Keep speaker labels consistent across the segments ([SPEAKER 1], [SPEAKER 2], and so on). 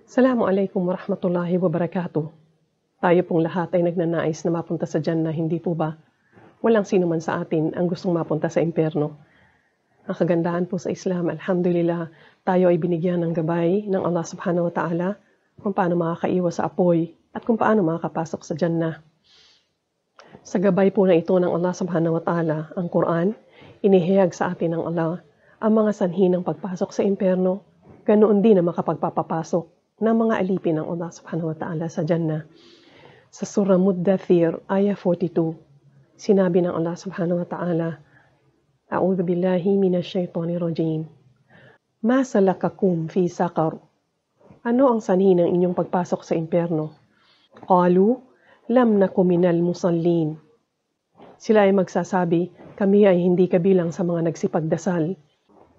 [SPEAKER 1] Assalamualaikum warahmatullahi wabarakatuh. Tayo pong lahat ay nagnanais na mapunta sa Jannah, hindi po ba? Walang sino man sa atin ang gustong mapunta sa impyerno. Ang kagandahan po sa Islam, alhamdulillah, tayo ay binigyan ng gabay ng Allah subhanahu wa ta'ala kung paano makakaiwas sa apoy at kung paano makakapasok sa Jannah. Sa gabay po na ito ng Allah subhanahu wa ta'ala, ang Quran, inihayag sa atin ng Allah ang mga sanhi ng pagpasok sa impyerno, ganoon din na makapagpapapasok ng mga alipin ng Allah subhanahu wa ta'ala sa Jannah. Sa Surah Muddathir, ayah 42, sinabi ng Allah subhanahu wa ta'ala, A'udhu billahi minasyaitonir rajim. Ma salakakum fi saqar? Ano ang sanhi ng inyong pagpasok sa impyerno? Qalu, lam naku minal musallin. Sila ay magsasabi, kami ay hindi kabilang sa mga nagsipagdasal.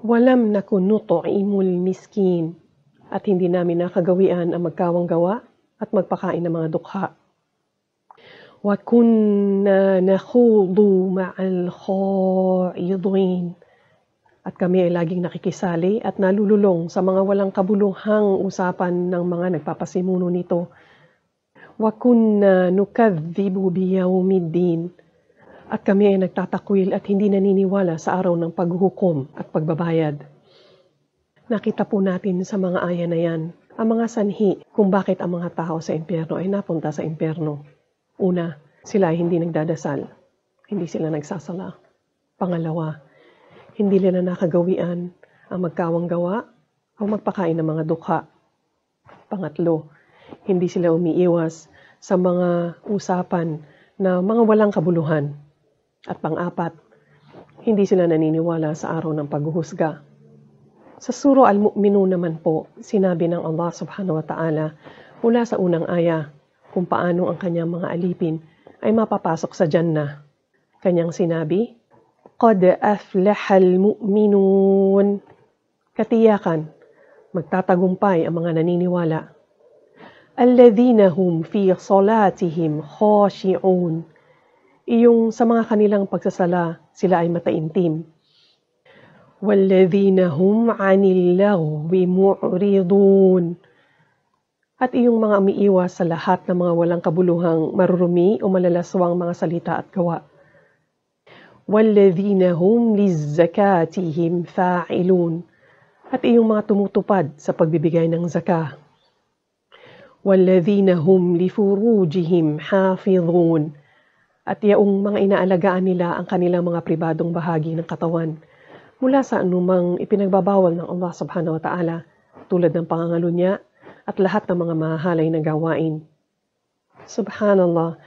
[SPEAKER 1] Walam naku nut'imul miskin. At hindi namin nakagawian ang magkawang-gawa at magpakain ng mga dukha. Wa kunna nakhudu ma'al kha'idin. At kami ay laging nakikisali at nalululong sa mga walang kabuluhang usapan ng mga nagpapasimuno nito. Wa kunna nukadzibu biyawmiddin. At kami ay nagtatakwil at hindi naniniwala sa araw ng paghuhukom at pagbabayad. Nakita po natin sa mga aya na yan ang mga sanhi kung bakit ang mga tao sa impyerno ay napunta sa impyerno. Una, sila ay hindi nagdadasal. Hindi sila nagsasala. Pangalawa, hindi nila nakagawian ang magkawang gawa o magpakain ng mga dukha. Pangatlo, hindi sila umiiwas sa mga usapan na mga walang kabuluhan. At pang-apat, hindi sila naniniwala sa araw ng paghuhusga. Sa Surah Al-Mu'minun naman po, sinabi ng Allah subhanahu wa ta'ala mula sa unang aya kung paano ang kanyang mga alipin ay mapapasok sa Jannah. Kanyang sinabi, Qad aflahal mu'minun. Katiyakan, magtatagumpay ang mga naniniwala. Alladhina hum fi salatihim khashi'un. Iyong sa mga kanilang pagsasala, sila ay mataimtim. وَالَّذِينَ هُمْ عَنِ اللَّغْوِ مُعْرِضُونَ. At iyong mga umiiwas sa lahat ng mga walang kabuluhang marurumi o malalaswang mga salita at gawa. وَالَّذِينَ هُمْ لِلزَّكَاتِهِمْ فَاعِلُونَ. At iyong mga tumutupad sa pagbibigay ng zakah. وَالَّذِينَ هُمْ لِفُرُوجِهِمْ حَافِظُونَ. At iyong mga inaalagaan nila ang kanilang mga pribadong bahagi ng katawan mula sa anumang ipinagbabawal ng Allah subhanahu wa ta'ala tulad ng pangangalunya at lahat ng mga mahahalay na gawain. Subhanallah,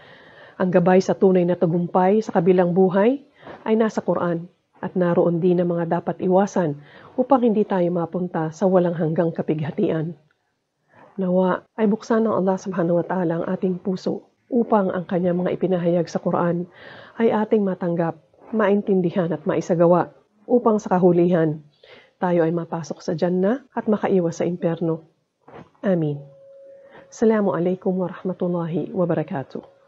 [SPEAKER 1] ang gabay sa tunay na tagumpay sa kabilang buhay ay nasa Quran at naroon din ang mga dapat iwasan upang hindi tayo mapunta sa walang hanggang kapighatian. Nawa ay buksan ng Allah subhanahu wa ta'ala ang ating puso upang ang kanyang mga ipinahayag sa Quran ay ating matanggap, maintindihan at maisagawa upang sa kahulihan, tayo ay mapasok sa Jannah at makaiwas sa impyerno. Amin. Assalamualaikum warahmatullahi wabarakatuh.